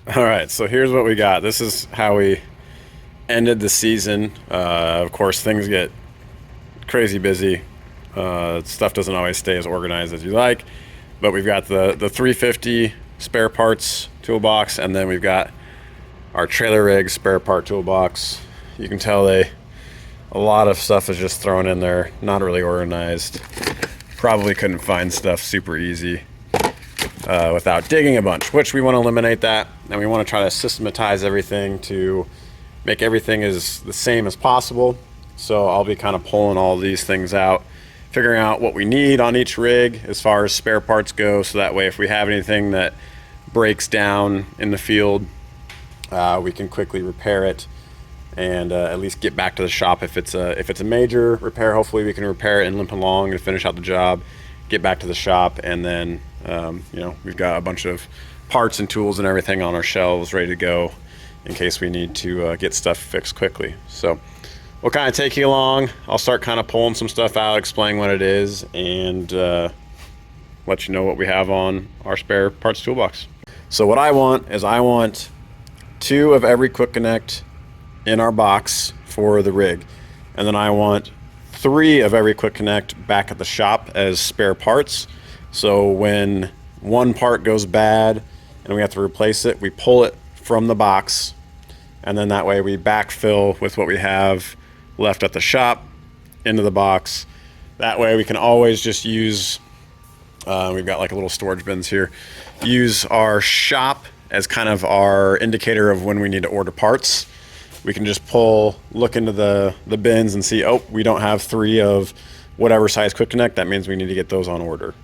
All right, so here's what we got. This is how we ended the season. Of course, things get crazy busy. Stuff doesn't always stay as organized as you like, but we've got the 350 spare parts toolbox, and then we've got our trailer rig spare part toolbox. You can tell a lot of stuff is just thrown in there, not really organized. Probably couldn't find stuff super easy without digging a bunch, which we want to eliminate that, and we want to try to systematize everything to make everything as the same as possible. So I'll be kind of pulling all these things out, figuring out what we need on each rig as far as spare parts go, so that way if we have anything that breaks down in the field, we can quickly repair it and at least get back to the shop. If it's a major repair, hopefully we can repair it and limp along and finish out the job, get back to the shop, and then we've got a bunch of parts and tools and everything on our shelves ready to go in case we need to get stuff fixed quickly. So we'll kind of take you along. I'll start kind of pulling some stuff out, explain what it is, and let you know what we have on our spare parts toolbox. So what I want is I want 2 of every quick connect in our box for the rig, and then I want 3 of every quick connect back at the shop as spare parts. So when one part goes bad and we have to replace it, we pull it from the box, and then that way we backfill with what we have left at the shop into the box. That way we can always just use, we've got like a little storage bins here, use our shop as kind of our indicator of when we need to order parts. We can just look into the bins and see, oh, we don't have 3 of whatever size quick connect. That means we need to get those on order.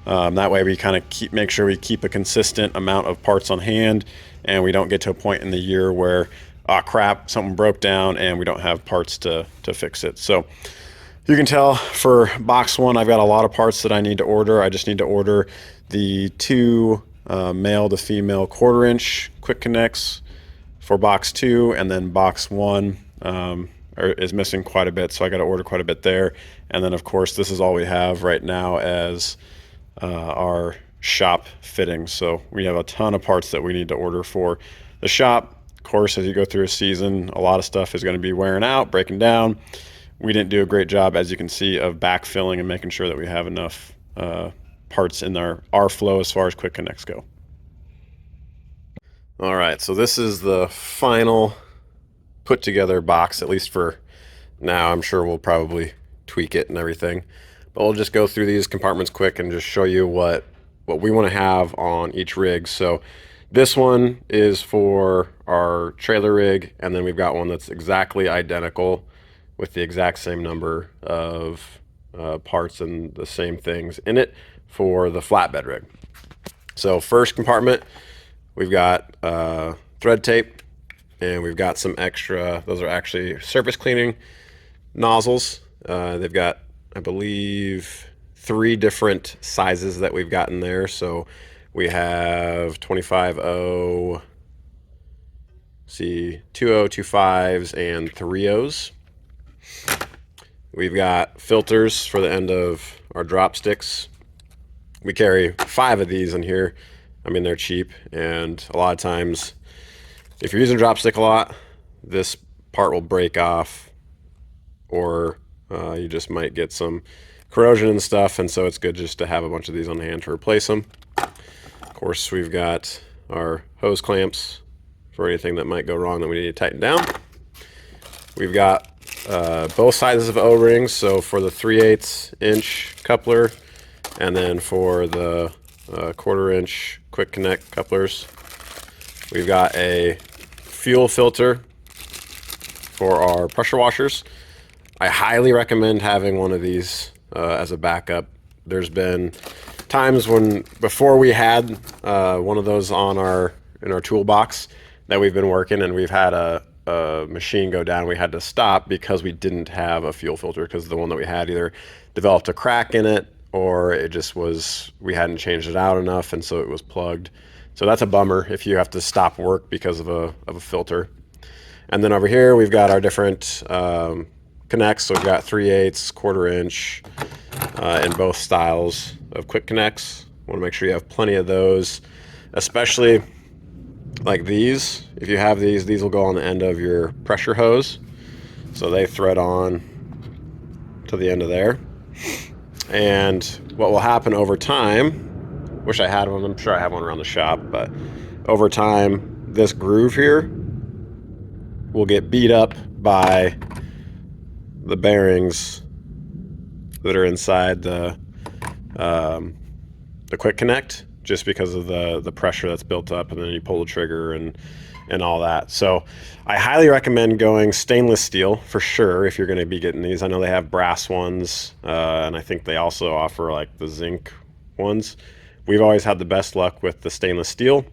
That way we kind of make sure we keep a consistent amount of parts on hand, and we don't get to a point in the year where, oh crap, something broke down and we don't have parts to fix it. So you can tell for box 1, I've got a lot of parts that I need to order. I just need to order the 2 male to female 1/4 inch quick connects for box 2, and then box 1 is missing quite a bit, so I got to order quite a bit there. And then of course this is all we have right now as our shop fittings. So we have a ton of parts that we need to order for the shop. Of course, as you go through a season, a lot of stuff is going to be wearing out, breaking down. We didn't do a great job, as you can see, of backfilling and making sure that we have enough parts in our flow as far as quick connects go. All right, so this is the final put together box, at least for now. I'm sure we'll probably tweak it and everything, but we'll just go through these compartments quick and just show you what we want to have on each rig. So this one is for our trailer rig, and then we've got one that's exactly identical with the exact same number of parts and the same things in it for the flatbed rig. So first compartment, we've got thread tape, and we've got some extra, those are actually surface cleaning nozzles. They've got, I believe, 3 different sizes that we've got in there. So we have 25O, see, 2O, 25s, and 3Os. We've got filters for the end of our drop sticks. We carry 5 of these in here. I mean, they're cheap, and a lot of times if you're using a drop stick a lot, this part will break off, or you just might get some corrosion and stuff, and so it's good just to have a bunch of these on hand to replace them. Of course, we've got our hose clamps for anything that might go wrong that we need to tighten down. We've got both sizes of O-rings, so for the 3/8 inch coupler, and then for the 1/4 inch quick connect couplers. We've got a fuel filter for our pressure washers. I highly recommend having one of these as a backup. There's been times when, before we had one of those in our toolbox that we've been working, and we've had a machine go down. We had to stop because we didn't have a fuel filter, because the one that we had either developed a crack in it, or it just was, we hadn't changed it out enough, and so it was plugged. So that's a bummer if you have to stop work because of a filter. And then over here we've got our different connects. So we've got 3/8, 1/4 inch, in both styles of quick connects. Want to make sure you have plenty of those, especially like these, if you have these will go on the end of your pressure hose. So they thread on to the end of there. And what will happen over time, wish I had one, I'm sure I have one around the shop, but over time, this groove here will get beat up by the bearings that are inside the quick connect, just because of the pressure that's built up, and then you pull the trigger and all that. So I highly recommend going stainless steel for sure if you're going to be getting these. I know they have brass ones, and I think they also offer like the zinc ones. We've always had the best luck with the stainless steel.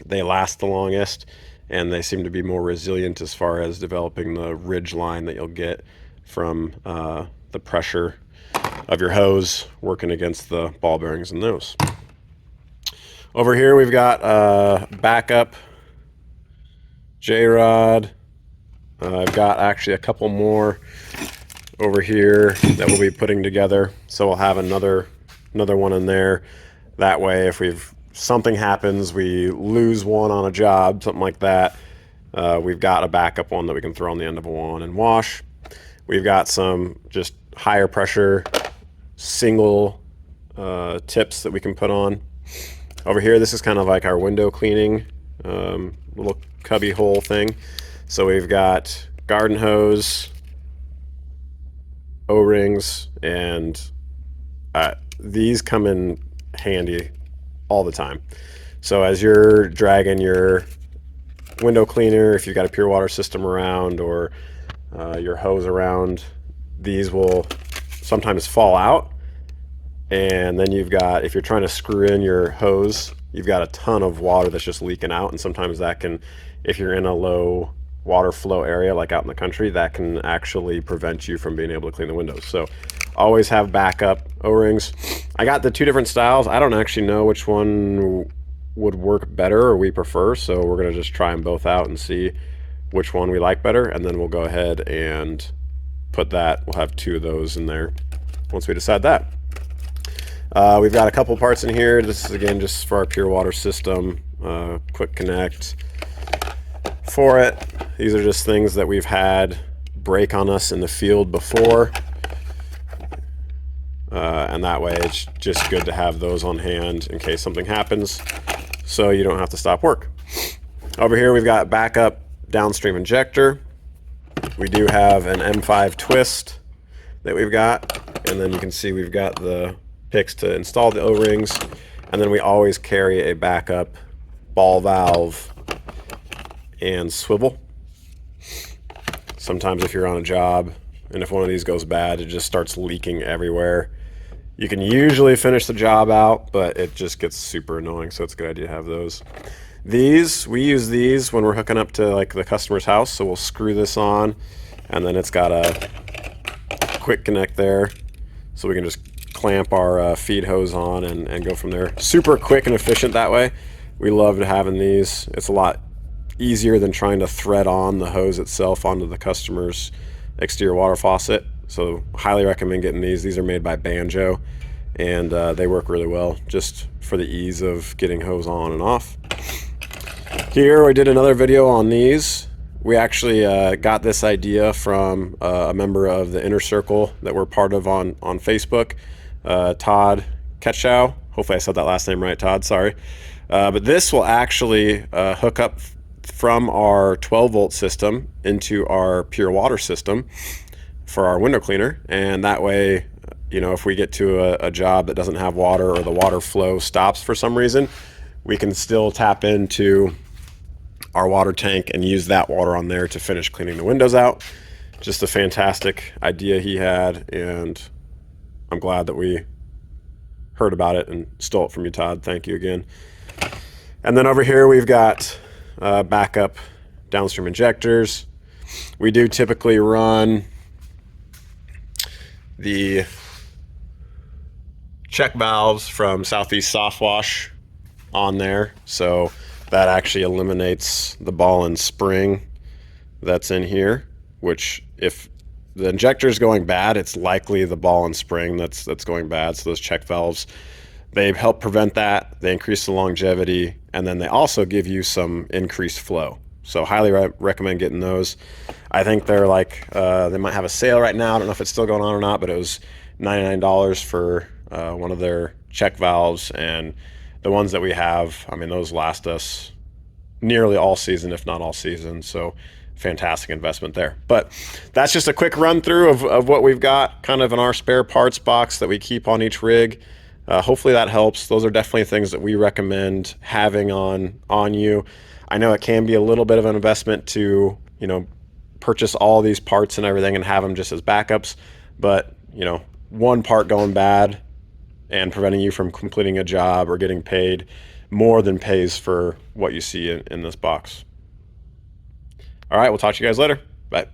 They last the longest, and they seem to be more resilient as far as developing the ridge line that you'll get from the pressure of your hose working against the ball bearings in those. Over here we've got backup J-rod. I've got actually a couple more over here that we'll be putting together, so we'll have another one in there. That way, if something happens, we lose one on a job, something like that, we've got a backup one that we can throw on the end of a one and wash. We've got some just higher pressure single tips that we can put on. Over here, this is kind of like our window cleaning little cubby hole thing. So we've got garden hose, O-rings, and these come in handy all the time. So as you're dragging your window cleaner, if you've got a pure water system around, or your hose around, these will sometimes fall out. And then you've got, if you're trying to screw in your hose, you've got a ton of water that's just leaking out. And sometimes that can, if you're in a low water flow area like out in the country, that can actually prevent you from being able to clean the windows. So always have backup O-rings. I got the two different styles. I don't actually know which one would work better or we prefer, so we're gonna just try them both out and see which one we like better, and then we'll go ahead and put that, we'll have two of those in there once we decide that. We've got a couple parts in here. This is again just for our pure water system, quick connect for it. These are just things that we've had break on us in the field before, and that way it's just good to have those on hand in case something happens, so you don't have to stop work. Over here we've got backup downstream injector. We do have an M5 twist that we've got, and then you can see we've got the picks to install the O-rings, and then we always carry a backup ball valve and swivel. Sometimes if you're on a job and if one of these goes bad, it just starts leaking everywhere. You can usually finish the job out, but it just gets super annoying, so it's a good idea to have those. These, we use these when we're hooking up to like the customer's house, so we'll screw this on, and then it's got a quick connect there, so we can just clamp our feed hose on and go from there. Super quick and efficient that way. We loved having these. It's a lot easier than trying to thread on the hose itself onto the customer's exterior water faucet. So highly recommend getting these. These are made by Banjo, and they work really well just for the ease of getting hose on and off. Here we did another video on these. We actually got this idea from a member of the inner circle that we're part of on Facebook, Todd Ketchow. Hopefully I said that last name right, Todd, sorry. But this will actually hook up from our 12-volt system into our pure water system for our window cleaner, and that way, you know, if we get to a job that doesn't have water or the water flow stops for some reason, we can still tap into our water tank and use that water on there to finish cleaning the windows out. Just a fantastic idea he had, and I'm glad that we heard about it and stole it from you, Todd. Thank you again. And then over here we've got backup downstream injectors. We do typically run the check valves from Southeast Soft Wash on there, so that actually eliminates the ball and spring that's in here, which if the injector is going bad, it's likely the ball and spring that's going bad. So those check valves, they help prevent that. They increase the longevity, and then they also give you some increased flow. So highly recommend getting those. I think they're like, they might have a sale right now. I don't know if it's still going on or not, but it was $99 for one of their check valves. And the ones that we have, I mean, those last us nearly all season, if not all season. So fantastic investment there. But that's just a quick run through of what we've got kind of in our spare parts box that we keep on each rig. Hopefully that helps. Those are definitely things that we recommend having on you. I know it can be a little bit of an investment to, purchase all these parts and everything and have them just as backups, but one part going bad and preventing you from completing a job or getting paid more than pays for what you see in this box. All right, we'll talk to you guys later. Bye.